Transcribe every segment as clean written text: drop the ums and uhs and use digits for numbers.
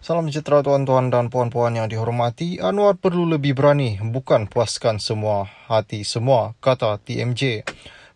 Salam sejahtera tuan-tuan dan puan-puan yang dihormati. Anwar perlu lebih berani, bukan puaskan semua hati semua, kata TMJ.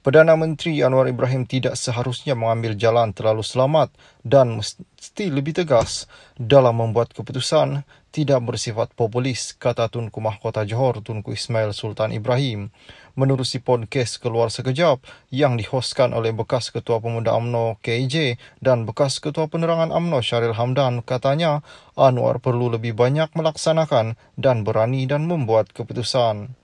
Perdana Menteri Anwar Ibrahim tidak seharusnya mengambil jalan terlalu selamat dan mesti lebih tegas dalam membuat keputusan, tidak bersifat populis, kata Tunku Mahkota Johor Tunku Ismail Sultan Ibrahim. Menerusi podcast Keluar Sekejap yang dihoskan oleh bekas Ketua Pemuda UMNO KJ dan bekas Ketua Penerangan UMNO Syaril Hamdan, katanya Anwar perlu lebih banyak melaksanakan dan berani dan membuat keputusan.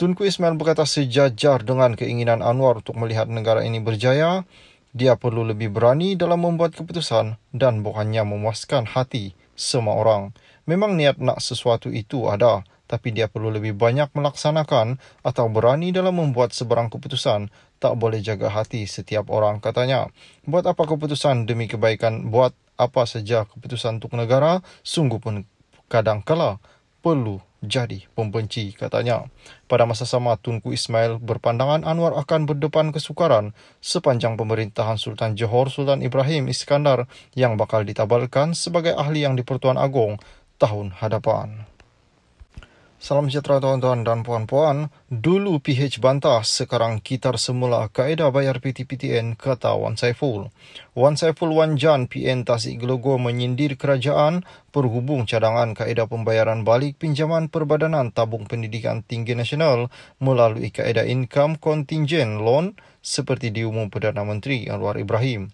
Tunku Ismail berkata sejajar dengan keinginan Anwar untuk melihat negara ini berjaya, dia perlu lebih berani dalam membuat keputusan dan bukannya memuaskan hati semua orang. Memang niat nak sesuatu itu ada, tapi dia perlu lebih banyak melaksanakan atau berani dalam membuat sebarang keputusan. Tak boleh jaga hati setiap orang, katanya. Buat apa keputusan demi kebaikan, buat apa saja keputusan untuk negara, sungguh pun kadangkala perlu jadi pembenci, katanya. Pada masa sama, Tunku Ismail berpandangan Anwar akan berdepan kesukaran sepanjang pemerintahan Sultan Johor Sultan Ibrahim Iskandar yang bakal ditabalkan sebagai ahli yang di-Pertuan Agong tahun hadapan. Salam sejahtera tuan-tuan dan puan-puan. Dulu PH bantah, sekarang kitar semula kaedah bayar PTPTN, kata Wan Saiful. Wan Saiful Wanjan PN Tasik Gelogor menyindir kerajaan berhubung cadangan kaedah pembayaran balik pinjaman Perbadanan Tabung Pendidikan Tinggi Nasional melalui kaedah income contingent loan seperti diumum Perdana Menteri Anwar Ibrahim.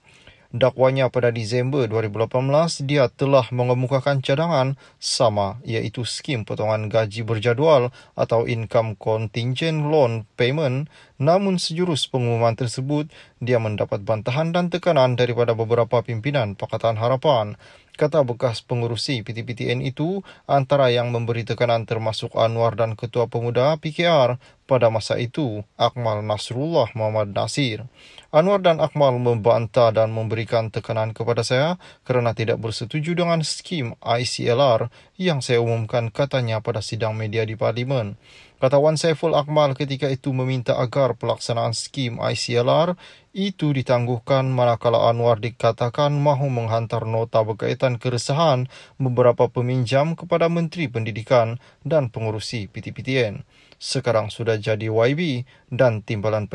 Dakwanya pada Disember 2018, dia telah mengemukakan cadangan sama, iaitu skim potongan gaji berjadual atau income contingent loan payment. Namun sejurus pengumuman tersebut, dia mendapat bantahan dan tekanan daripada beberapa pimpinan Pakatan Harapan. Kata bekas pengurusi PTPTN itu, antara yang memberi tekanan termasuk Anwar dan Ketua Pemuda PKR pada masa itu, Akmal Nasrullah Muhammad Nasir. Anwar dan Akmal membantah dan memberikan tekanan kepada saya kerana tidak bersetuju dengan skim ICLR yang saya umumkan, katanya pada sidang media di Parlimen. Kata Wan Saiful, Akmal ketika itu meminta agar pelaksanaan skim ICLR itu ditangguhkan manakala Anwar dikatakan mahu menghantar nota berkaitan keresahan beberapa peminjam kepada Menteri Pendidikan dan pengurusi PTPTN. Sekarang sudah jadi YB dan timbalan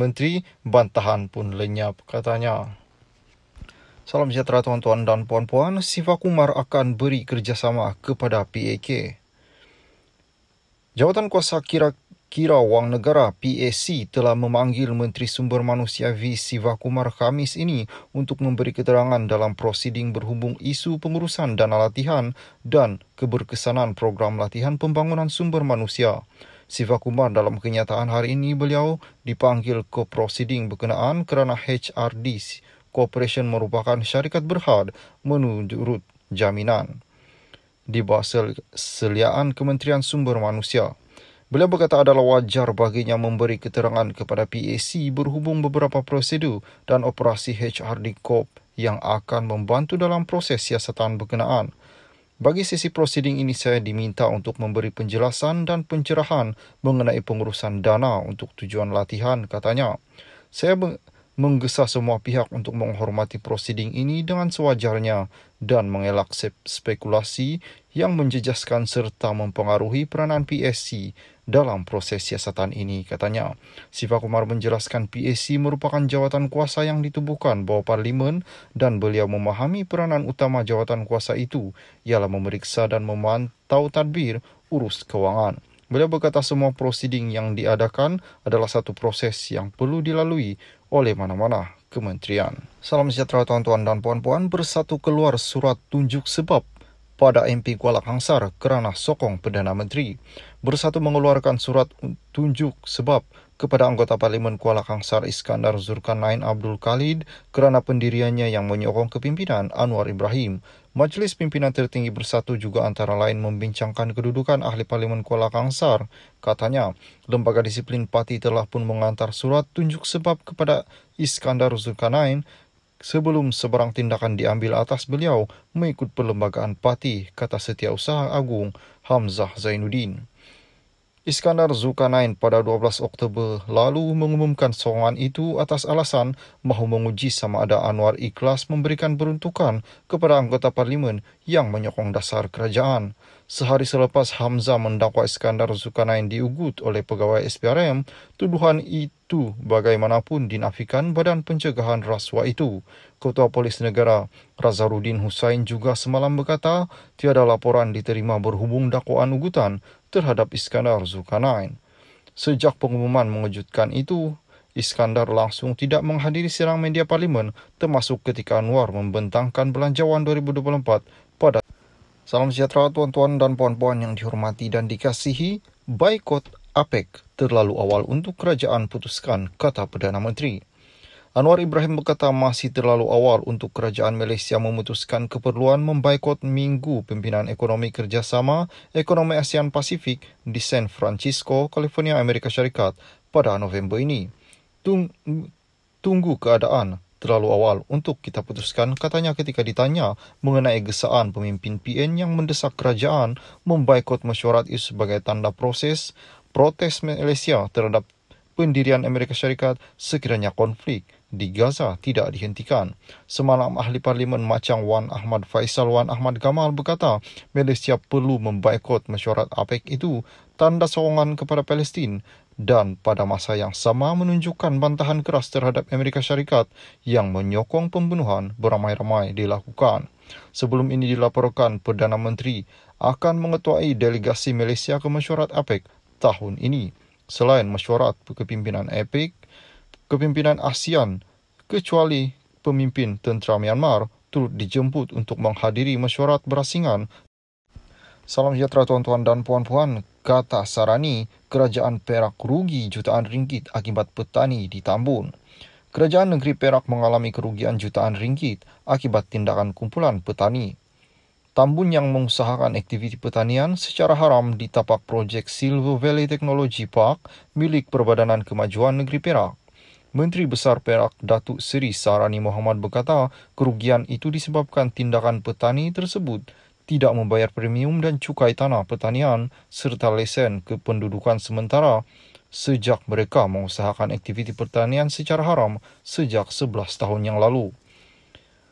menteri, bantahan pun lenyap, katanya. Salam sejahtera tuan-tuan dan puan-puan. Siva Kumar akan beri kerjasama kepada PAK. Jawatan Kuasa Kira Wang Negara PAC telah memanggil Menteri Sumber Manusia V. Siva Kumar Khamis ini untuk memberi keterangan dalam prosiding berhubung isu pengurusan dana latihan dan keberkesanan program latihan pembangunan sumber manusia. Siva Kumar dalam kenyataan hari ini beliau dipanggil ke prosiding berkenaan kerana HRD Corporation merupakan syarikat berhad menurut jaminan di bawah seliaan Kementerian Sumber Manusia. Beliau berkata adalah wajar baginya memberi keterangan kepada PAC berhubung beberapa prosedur dan operasi HRD Corp yang akan membantu dalam proses siasatan berkenaan. Bagi sesi prosiding ini, saya diminta untuk memberi penjelasan dan pencerahan mengenai pengurusan dana untuk tujuan latihan, katanya. Saya menggesa semua pihak untuk menghormati prosiding ini dengan sewajarnya dan mengelak spekulasi yang menjejaskan serta mempengaruhi peranan PAC dalam proses siasatan ini, katanya. Siva Kumar menjelaskan PAC merupakan jawatan kuasa yang ditubuhkan bawah Parlimen dan beliau memahami peranan utama jawatan kuasa itu ialah memeriksa dan memantau tadbir urus kewangan. Beliau berkata semua prosiding yang diadakan adalah satu proses yang perlu dilalui oleh mana-mana kementerian. Salam sejahtera tuan-tuan dan puan-puan. Bersatu keluar surat tunjuk sebab pada MP Kuala Kangsar kerana sokong Perdana Menteri. Bersatu mengeluarkan surat tunjuk sebab kepada anggota Parlimen Kuala Kangsar Iskandar Zulkarnain Abdul Khalid kerana pendiriannya yang menyokong kepimpinan Anwar Ibrahim. Majlis Pimpinan Tertinggi Bersatu juga antara lain membincangkan kedudukan Ahli Parlimen Kuala Kangsar. Katanya, Lembaga Disiplin Parti telah pun mengantar surat tunjuk sebab kepada Iskandar Zulkarnain sebelum sebarang tindakan diambil atas beliau mengikut perlembagaan parti, kata Setiausaha Agung Hamzah Zainuddin. Iskandar Zulkarnain pada 12 Oktober lalu mengumumkan sokongan itu atas alasan mahu menguji sama ada Anwar ikhlas memberikan peruntukan kepada anggota parlimen yang menyokong dasar kerajaan. Sehari selepas Hamzah mendakwa Iskandar Zulkarnain diugut oleh pegawai SPRM, tuduhan itu bagaimanapun dinafikan Badan Pencegahan Rasuah itu. Ketua Polis Negara Razarudin Hussain juga semalam berkata tiada laporan diterima berhubung dakwaan ugutan terhadap Iskandar Zulkarnain. Sejak pengumuman mengejutkan itu, Iskandar langsung tidak menghadiri sidang media parlimen termasuk ketika Anwar membentangkan belanjawan 2024 pada. Salam sejahtera tuan-tuan dan puan-puan yang dihormati dan dikasihi. Boikot APEC terlalu awal untuk kerajaan putuskan, kata Perdana Menteri. Anwar Ibrahim berkata masih terlalu awal untuk kerajaan Malaysia memutuskan keperluan memboikot Minggu Pimpinan Ekonomi Kerjasama Ekonomi ASEAN Pasifik di San Francisco, California, Amerika Syarikat pada November ini. Tunggu keadaan terlalu awal untuk kita putuskan, katanya ketika ditanya mengenai gesaan pemimpin PN yang mendesak kerajaan memboikot mesyuarat itu sebagai tanda protes Malaysia terhadap pendirian Amerika Syarikat sekiranya konflik di Gaza tidak dihentikan. Semalam ahli parlimen Macang Wan Ahmad Faisal Wan Ahmad Gamal berkata Malaysia perlu memboikot mesyuarat APEC itu tanda sokongan kepada Palestin dan pada masa yang sama menunjukkan bantahan keras terhadap Amerika Syarikat yang menyokong pembunuhan beramai-ramai dilakukan. Sebelum ini dilaporkan Perdana Menteri akan mengetuai delegasi Malaysia ke mesyuarat APEC tahun ini. Selain mesyuarat kepimpinan APEC, kepimpinan ASEAN kecuali pemimpin tentera Myanmar turut dijemput untuk menghadiri mesyuarat berasingan. Salam sejahtera tuan-tuan dan puan-puan, kata Sarani, kerajaan Perak rugi jutaan ringgit akibat petani di Tambun. Kerajaan negeri Perak mengalami kerugian jutaan ringgit akibat tindakan kumpulan petani Tambun yang mengusahakan aktiviti pertanian secara haram di tapak projek Silver Valley Technology Park milik Perbadanan Kemajuan Negeri Perak. Menteri Besar Perak Datuk Seri Sarani Mohamad berkata kerugian itu disebabkan tindakan petani tersebut tidak membayar premium dan cukai tanah pertanian serta lesen kependudukan sementara sejak mereka mengusahakan aktiviti pertanian secara haram sejak 11 tahun yang lalu.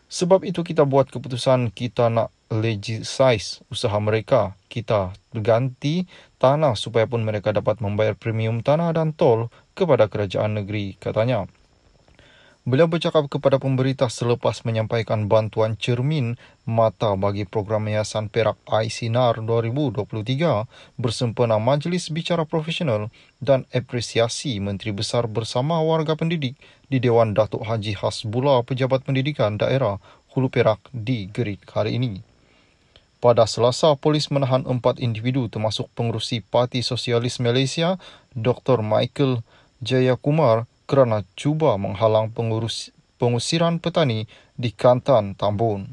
Sebab itu kita buat keputusan kita nak legalize usaha mereka. Kita berganti tanah supaya pun mereka dapat membayar premium tanah dan tol kepada kerajaan negeri, katanya. Beliau bercakap kepada pemberita selepas menyampaikan bantuan cermin mata bagi program Yayasan Perak iSinar 2023 bersempena Majlis Bicara Profesional dan apresiasi Menteri Besar bersama warga pendidik di Dewan Datuk Haji Hasbullah Pejabat Pendidikan Daerah Hulu Perak di Gerit hari ini. Pada Selasa, polis menahan 4 individu termasuk pengerusi Parti Sosialis Malaysia, Dr. Michael Jayakumar, kerana cuba menghalang pengusiran petani di Kantan Tambun.